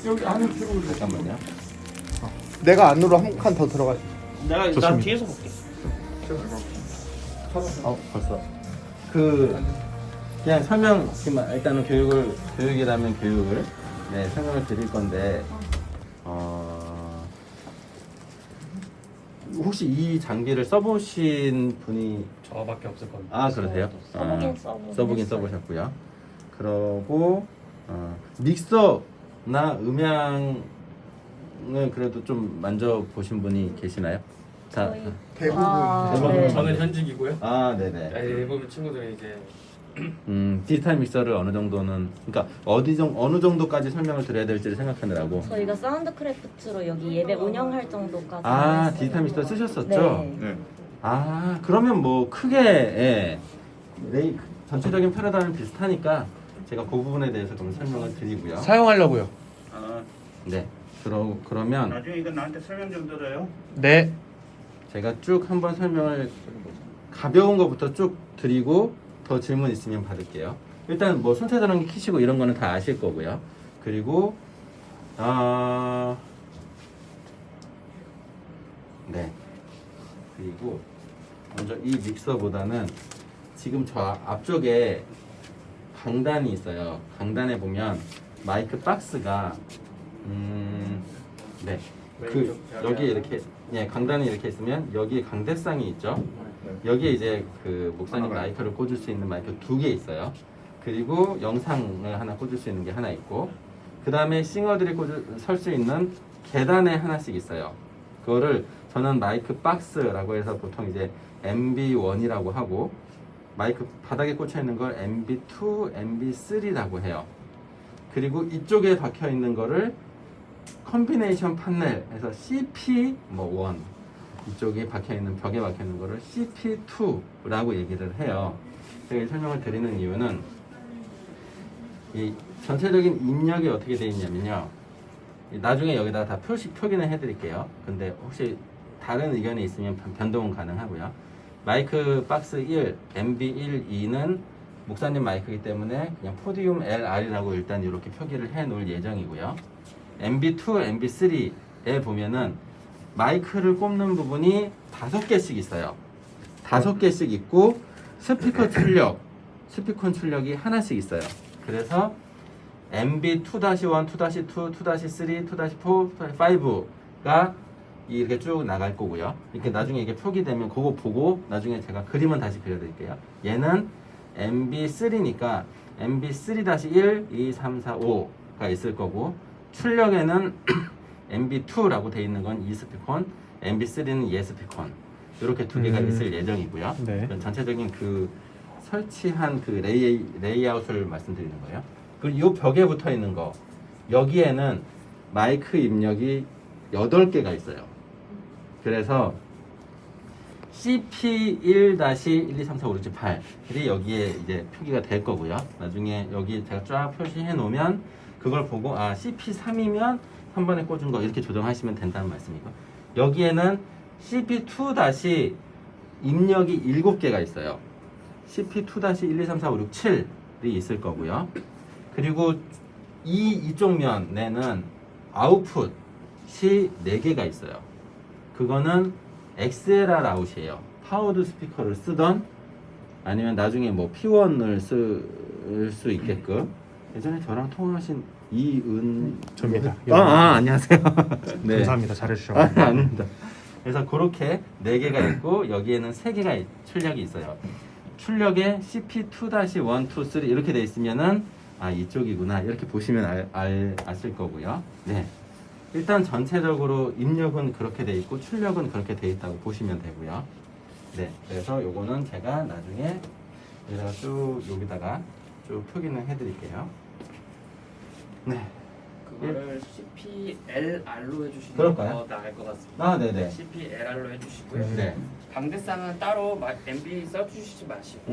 여기 안으로 들어오세요. 잠깐만요. 내가 안으로 한 칸 더 들어가. 내가 좋습니다. 난 뒤에서 볼게. 벌써 그냥 설명 일단은 교육이라면 교육을 설명을 드릴 건데 혹시 이 장비를 써보신 분이 저밖에 없을 겁니다. 아 그러세요? 써보긴 써보셨고요. 그러고 믹서나 음향을 그래도 좀 만져보신 분이 계시나요? 자, 대부분. 네. 저는 현직이고요. 아 네네. 대부분 친구들이 이제 디지털 믹서를 어느 정도는 그러니까 어느 정도까지 설명을 드려야 될지를 생각하느라고. 저희가 사운드크래프트로 여기 예배 운영할 정도까지 아 했어요. 디지털 믹서 쓰셨었죠? 네. 네. 아 그러면 뭐 크게 전체적인 패러다임은 비슷하니까 제가 그 부분에 대해서 좀 설명을 드리고요. 사용하려고요. 네. 그러면 나중에 이거 나한테 설명 좀 들어요. 네. 제가 쭉 한번 설명을 가벼운 거부터 쭉 드리고 더 질문 있으면 받을게요. 일단 뭐 손체 전환기 키시고 이런 거는 다 아실 거고요. 그리고 네. 그리고 먼저 이 믹서보다는 지금 저 앞쪽에 강단이 있어요. 강단에 보면 마이크 박스가 네. 그 여기 이렇게 강단이 이렇게 있으면 여기에 강대상이 있죠. 여기에 이제 그 목사님 마이크를 꽂을 수 있는 마이크 2개 있어요. 그리고 영상을 하나 꽂을 수 있는 게 하나 있고, 그 다음에 싱어들이 설 수 있는 계단에 하나씩 있어요. 그거를 저는 마이크 박스라고 해서 보통 이제 MB1이라고 하고, 마이크 바닥에 꽂혀 있는 걸 MB2, MB3라고 해요. 그리고 이쪽에 박혀 있는 거를 컨비네이션 판넬에서 CP1 이쪽에 박혀있는 벽에 박혀있는 거를 CP2라고 얘기를 해요. 제가 이 설명을 드리는 이유는 이 전체적인 입력이 어떻게 되어 있냐면요, 나중에 여기다가 다 표기는 해드릴게요. 근데 혹시 다른 의견이 있으면 변동은 가능하고요. 마이크 박스 1, MB1, 2는 목사님 마이크이기 때문에 그냥 포디움 LR이라고 일단 이렇게 표기를 해 놓을 예정이고요. MB2, MB3에 보면은 마이크를 꼽는 부분이 5개씩 있어요. 5개씩 있고 스피커 출력이 하나씩 있어요. 그래서 MB2-1, 2-2, 2-3, 2-4, 2-5가 이렇게 쭉 나갈 거고요. 이렇게 나중에 이게 표기되면 그거 보고 나중에 제가 그림은 다시 그려드릴게요. 얘는 MB3니까 MB3-1, 2, 3, 4, 5가 있을 거고, 출력에는 MB2라고 되어 있는 건 이 스피콘, MB3는 얘 스피콘, 이렇게 2개가 있을 예정이고요. 네. 전체적인 그 설치한 그 레이아웃을 말씀드리는 거예요. 그리고 이 벽에 붙어 있는 거, 여기에는 마이크 입력이 8개가 있어요. 그래서 CP1-1, 2, 3, 4, 5, 6, 7, 8이 여기에 이제 표기가 될 거고요. 나중에 여기 제가 쫙 표시해 놓으면 그걸 보고 CP3이면 3번에 꽂은 거 이렇게 조정하시면 된다는 말씀이고, 여기에는 CP2- 입력이 7개가 있어요. CP2-1, 2, 3, 4, 5, 6, 7이 있을 거고요. 그리고 이쪽 면에는 아웃풋이 4개가 있어요. 그거는 XLR 아웃이에요. 파워드 스피커를 쓰던 아니면 나중에 뭐 P1을 쓸 수 있게끔. 예전에 저랑 통화하신 접니다. 안녕하세요. 네. 감사합니다. 잘해주셔서. 아닙니다. 그래서 그렇게 4개가 있고 여기에는 3개가 출력이 있어요. 출력에 CP2-1, 2, 3 이렇게 돼 있으면은 이쪽이구나 이렇게 보시면 아실 거고요. 네. 일단 전체적으로 입력은 그렇게 돼 있고 출력은 그렇게 돼 있다고 보시면 되고요. 네. 그래서 요거는 제가 나중에 여기다가 쭉 표기는 해드릴게요. 네. 그거를 CPLR로 해주시는 그럴까요? 더 나을 것 같습니다. 네네. CPLR로 해주시고요. 네. 강대상은 따로 MB 써주시지 마시고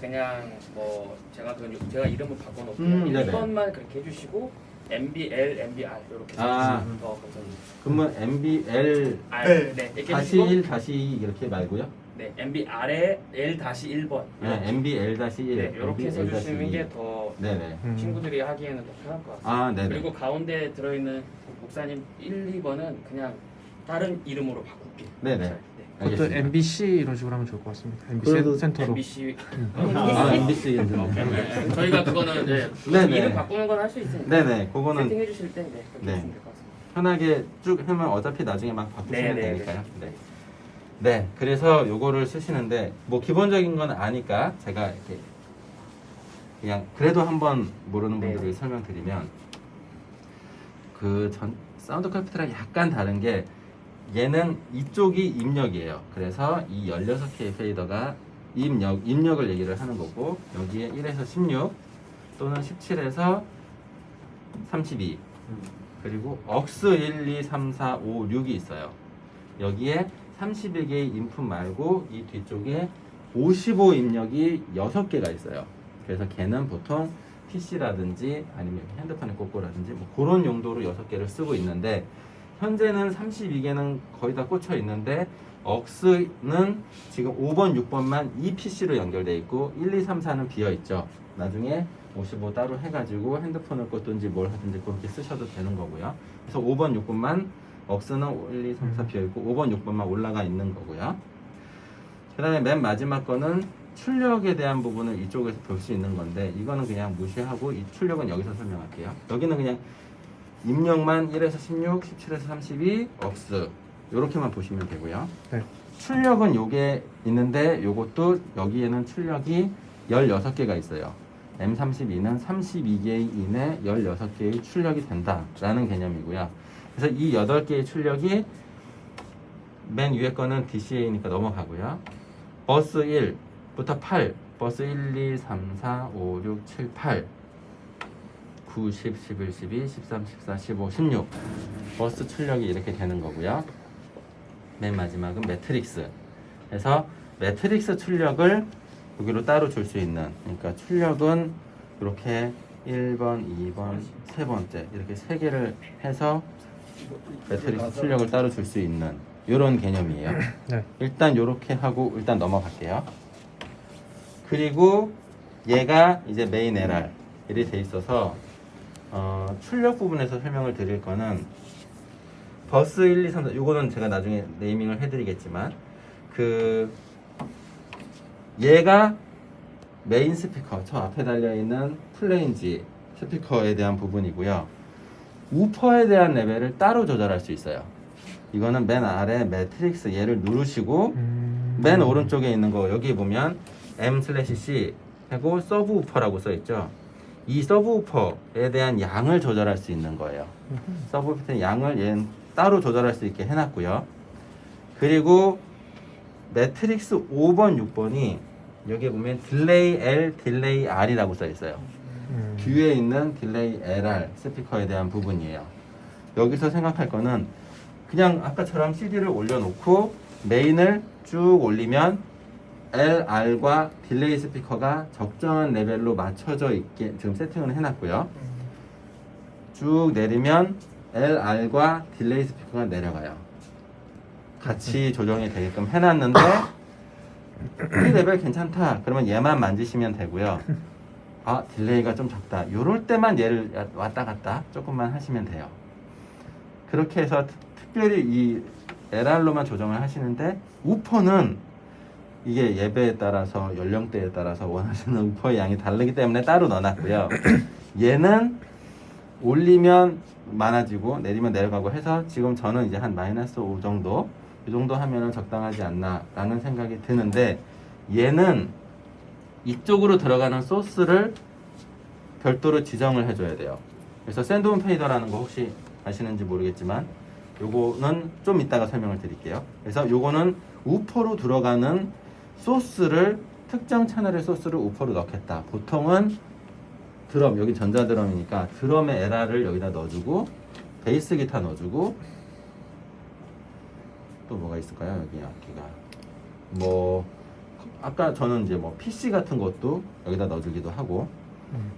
그냥 뭐 제가 이름을 바꿔놓을게요. 네네. 1번만 그렇게 해주시고 MBL, MBR 이렇게 아. 써주시면 더 감사합니다. 그러면 MBL 네, 이렇게 해주시고 1-2 이렇게 말고요. 네, MBR에 L-1번. 네, MBL-1. 네, 이렇게 써주시는 게 더 네네. 친구들이 하기에는 더 편할 것 같습니다. 아, 네네. 그리고 가운데 들어있는 목사님 1, 2번은 그냥 다른 이름으로 바꿀게요. 네네. 네. 그것도 알겠습니다. MBC 이런 식으로 하면 좋을 것 같습니다. MBC 그래도 센터로. MBC. 아, MBC. 네, 저희가 그거는 네, 네네. 이름 바꾸는 건 할 수 있으니까. 네네. 그거는 세팅해 주실 때 네, 그렇게 네. 하시면 될 것 같습니다. 편하게 쭉 하면 어차피 나중에 막 바꾸시면 네, 네, 되니까요. 네. 네, 그래서 요거를 쓰시는데 뭐 기본적인 건 아니까 제가 이렇게 그냥 그래도 한번 모르는 네. 분들을 설명드리면 그 전 사운드 크래프트랑 약간 다른 게 얘는 이쪽이 입력이에요. 그래서 이 16개의 페이더가 입력을 얘기를 하는 거고 여기에 1에서 16 또는 17에서 32 그리고 억스 1, 2, 3, 4, 5, 6이 있어요. 여기에 31개의 인풋 말고 이 뒤쪽에 55 입력이 6개가 있어요. 그래서 걔는 보통 PC라든지 아니면 핸드폰에 꽂고라든지 뭐 그런 용도로 6개를 쓰고 있는데 현재는 32개는 거의 다 꽂혀 있는데 억스는 지금 5번, 6번만 이 PC로 연결되어 있고 1, 2, 3, 4는 비어 있죠. 나중에 55 따로 해가지고 핸드폰을 꽂든지 뭘 하든지 그렇게 쓰셔도 되는 거고요. 그래서 5번, 6번만 억스는 1, 2, 3, 4 비어 있고 5번, 6번만 올라가 있는 거고요. 그 다음에 맨 마지막 거는 출력에 대한 부분을 이쪽에서 볼 수 있는 건데 이거는 그냥 무시하고 이 출력은 여기서 설명할게요. 여기는 그냥 입력만 1에서 16, 17에서 32, 억스 이렇게만 보시면 되고요. 네. 출력은 요게 있는데 요것도 여기에는 출력이 16개가 있어요. M32는 32개의 인에 16개의 출력이 된다라는 개념이고요. 그래서 이 8개의 출력이 맨 위에 거는 DCA니까 넘어가고요. 버스 1부터 8, 버스 1, 2, 3, 4, 5, 6, 7, 8 9, 10, 11, 12, 13, 14, 15, 16 버스 출력이 이렇게 되는 거고요. 맨 마지막은 매트릭스. 그래서 매트릭스 출력을 여기로 따로 줄 수 있는, 그러니까 출력은 이렇게 1번, 2번, 세 번째 이렇게 3개를 해서 매트릭스 출력을 따로 줄 수 있는 이런 개념이에요. 네. 일단 이렇게 하고 일단 넘어갈게요. 그리고 얘가 이제 메인 LR이 돼 있어서 출력 부분에서 설명을 드릴 거는 버스 1, 2, 3, 4 요거는 제가 나중에 네이밍을 해드리겠지만 그 얘가 메인 스피커 저 앞에 달려있는 플레인지 스피커에 대한 부분이고요. 우퍼에 대한 레벨을 따로 조절할 수 있어요. 이거는 맨 아래 매트릭스 얘를 누르시고 맨 오른쪽에 있는 거 여기 보면 M/C 하고 서브 우퍼라고 써있죠. 이 서브 우퍼에 대한 양을 조절할 수 있는 거예요. 서브 우퍼의 양을 얘는 따로 조절할 수 있게 해놨고요. 그리고 매트릭스 5번, 6번이 여기 보면 딜레이 L, 딜레이 R이라고 써있어요. 뒤에 있는 딜레이 LR 스피커에 대한 부분이에요. 여기서 생각할 거는 그냥 아까처럼 CD를 올려놓고 메인을 쭉 올리면 LR과 딜레이 스피커가 적정한 레벨로 맞춰져 있게 지금 세팅을 해놨고요. 쭉 내리면 LR과 딜레이 스피커가 내려가요. 같이 조정이 되게끔 해놨는데 이 레벨 괜찮다 그러면 얘만 만지시면 되고요. 아 딜레이가 좀 적다 이럴 때만 얘를 왔다 갔다 조금만 하시면 돼요. 그렇게 해서 특별히 이 LR로만 조정을 하시는데 우퍼는 이게 예배에 따라서 연령대에 따라서 원하시는 우퍼의 양이 다르기 때문에 따로 넣어놨고요. 얘는 올리면 많아지고 내리면 내려가고 해서 지금 저는 이제 한 -5 정도 이 정도 하면은 적당하지 않나 라는 생각이 드는데 얘는 이쪽으로 들어가는 소스를 별도로 지정을 해줘야 돼요. 그래서 샌드온 페이더라는 거 혹시 아시는지 모르겠지만 요거는 좀 이따가 설명을 드릴게요. 그래서 요거는 우퍼로 들어가는 소스를 특정 채널의 소스를 우퍼로 넣겠다. 보통은 드럼, 여기 전자드럼이니까 드럼의 LR을 여기다 넣어주고 베이스 기타 넣어주고 또 뭐가 있을까요? 여기 악기가 뭐 아까 저는 이제 뭐 PC 같은 것도 여기다 넣어주기도 하고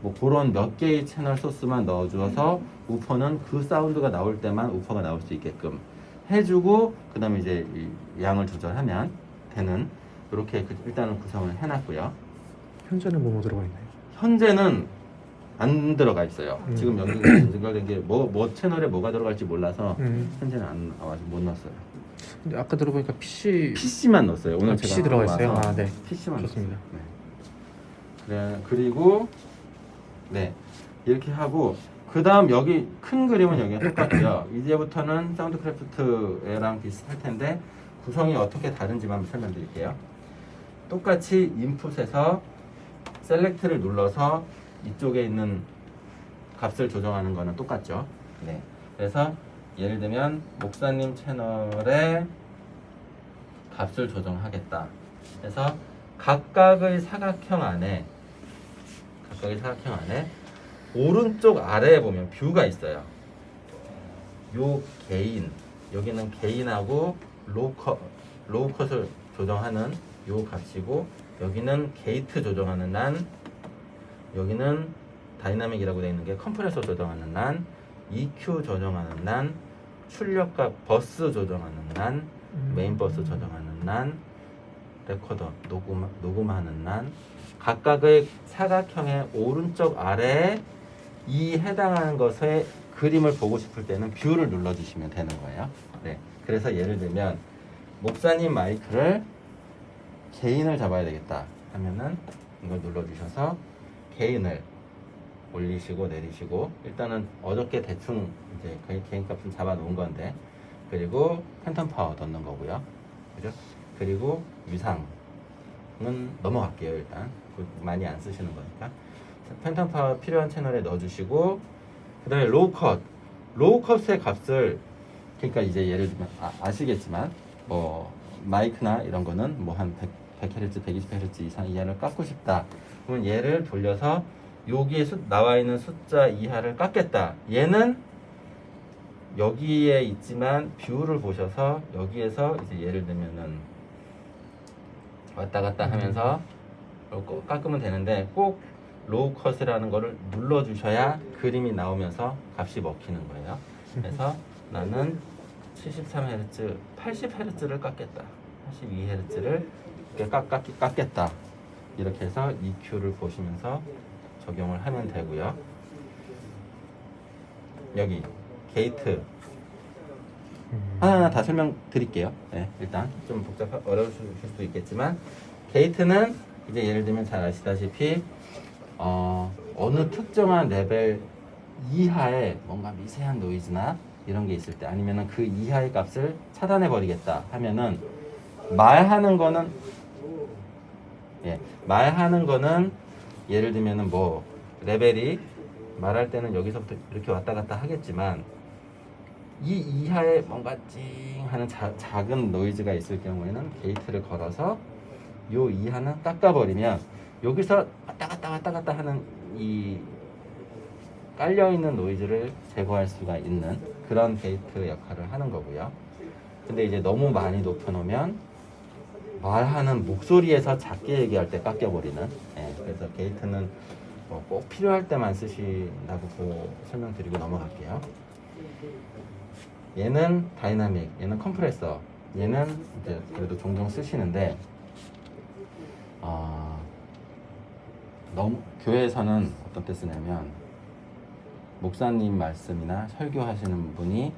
뭐 그런 몇 개의 채널 소스만 넣어줘서 우퍼는 그 사운드가 나올 때만 우퍼가 나올 수 있게끔 해주고 그 다음에 이제 이 양을 조절하면 되는 이렇게 일단은 구성을 해놨고요. 현재는 뭐뭐 들어가 있나요? 현재는 안 들어가 있어요. 지금 여기 연결된 게 뭐 채널에 뭐가 들어갈지 몰라서 현재는 아직 못 넣었어요. 근데 아까 들어보니까 PC만 넣었어요. 오늘 제가 PC 들어가 있어요? 와서 아, 네. PC만 좋습니다. 넣었어요. 네. 그래, 그리고 네 이렇게 하고 그 다음 여기 큰 그림은 여기가 똑같고요. 이제부터는 사운드크래프트랑 비슷할 텐데 구성이 어떻게 다른지만 설명드릴게요. 똑같이 인풋에서 셀렉트를 눌러서 이쪽에 있는 값을 조정하는 거는 똑같죠. 네. 그래서 예를 들면 목사님 채널에 값을 조정하겠다. 그래서 각각의 사각형 안에 오른쪽 아래에 보면 뷰가 있어요. 요 개인, 여기는 개인하고 로우 컷을 조정하는 요 값이고, 여기는 게이트 조정하는 난, 여기는 다이나믹이라고 되어 있는 게 컴프레서 조정하는 난, EQ 조정하는 난, 출력값 버스 조정하는 난, 메인 버스 조정하는 난, 레코더 녹음하는 난, 각각의 사각형의 오른쪽 아래에 이 해당하는 것의 그림을 보고 싶을 때는 뷰를 눌러주시면 되는 거예요. 네. 그래서 예를 들면 목사님 마이크를 개인을 잡아야 되겠다 하면은 이걸 눌러주셔서 개인을 올리시고 내리시고, 일단은 어저께 대충 이제 개인 값은 잡아 놓은 건데, 그리고 팬텀 파워 넣는 거고요. 그죠? 그리고 위상은 넘어갈게요. 일단 많이 안 쓰시는 거니까 팬텀 파워 필요한 채널에 넣어주시고, 그 다음에 로우 컷의 값을, 그러니까 이제 예를 들면 아시겠지만 뭐 마이크나 이런 거는 뭐 한 100Hz, 120Hz 이상 이하를 깎고 싶다. 그러면 얘를 돌려서 여기에 나와 있는 숫자 이하를 깎겠다. 얘는 여기에 있지만 뷰를 보셔서 여기에서 이제 예를 들면은 왔다 갔다 하면서 깎으면 되는데, 꼭 로우 컷이라는 거를 눌러 주셔야 그림이 나오면서 값이 먹히는 거예요. 그래서 나는 73Hz, 80Hz를 깎겠다. 82Hz를 깎겠다. 이렇게 해서 EQ를 보시면서 적용을 하면 되고요. 여기 게이트 하나하나 다 설명드릴게요. 네, 일단 좀 어려우실 수도 있겠지만, 게이트는 이제 예를 들면 잘 아시다시피 어느 특정한 레벨 이하의 뭔가 미세한 노이즈나 이런 게 있을 때, 아니면은 그 이하의 값을 차단해 버리겠다 하면은 말하는 거는 예를 들면은 뭐 레벨이 말할 때는 여기서부터 이렇게 왔다 갔다 하겠지만, 이 이하에 뭔가 찡 하는 작은 노이즈가 있을 경우에는 게이트를 걸어서 요 이하는 깎아버리면 여기서 왔다 갔다 하는 이 깔려있는 노이즈를 제거할 수가 있는 그런 게이트 역할을 하는 거고요. 근데 이제 너무 많이 높여놓으면 말하는 목소리에서 작게 얘기할 때 깎여버리는, 그래서 게이트는 꼭 필요할 때만 쓰신다고 설명드리고 넘어갈게요. 얘는 다이나믹, 얘는 컴프레서, 얘는 이제 그래도 종종 쓰시는데, 너무 교회에서는 어떤 때 쓰냐면, 목사님 말씀이나 설교하시는 분이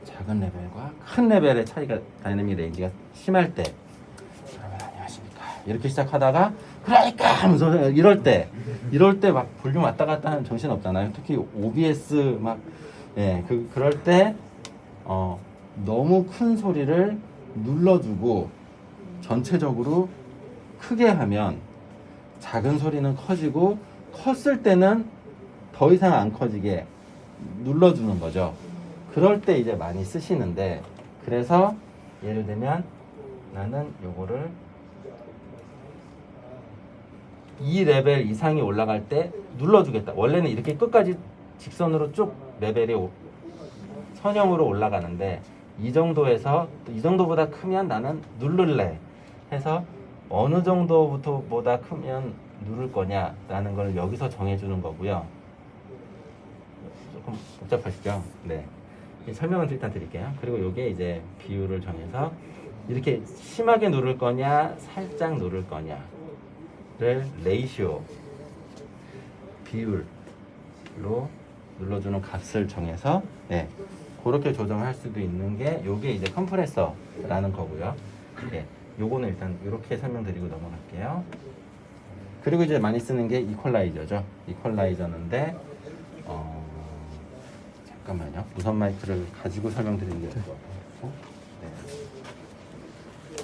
작은 레벨과 큰 레벨의 차이가, 다이내믹 레인지가 심할 때, 여러분 안녕하십니까 이렇게 시작하다가 그러니까 하면서 이럴 때 막 볼륨 왔다 갔다 하면 정신 없잖아요. 특히 OBS 막 그럴 때 너무 큰 소리를 눌러주고 전체적으로 크게 하면 작은 소리는 커지고, 컸을 때는 더 이상 안 커지게 눌러주는 거죠. 그럴 때 이제 많이 쓰시는데, 그래서 예를 들면 나는 요거를 2레벨 이상이 올라갈 때 눌러주겠다. 원래는 이렇게 끝까지 직선으로 쭉 레벨이 선형으로 올라가는데, 이 정도보다 크면 나는 누를래 해서 어느 정도부터보다 크면 누를 거냐라는 걸 여기서 정해주는 거고요. 조금 복잡하시죠? 네. 설명은 일단 드릴게요. 그리고 요게 이제 비율을 정해서 이렇게 심하게 누를 거냐 살짝 누를 거냐를 레이시오 비율로 눌러주는 값을 정해서 그렇게 조정할 수도 있는 게 요게 이제 컴프레서라는 거고요. 요거는 일단 이렇게 설명드리고 넘어갈게요. 그리고 이제 많이 쓰는 게 이퀄라이저죠. 이퀄라이저인데 잠깐만요. 무선 마이크를 가지고 설명드리는 게 좋을 것 같아요.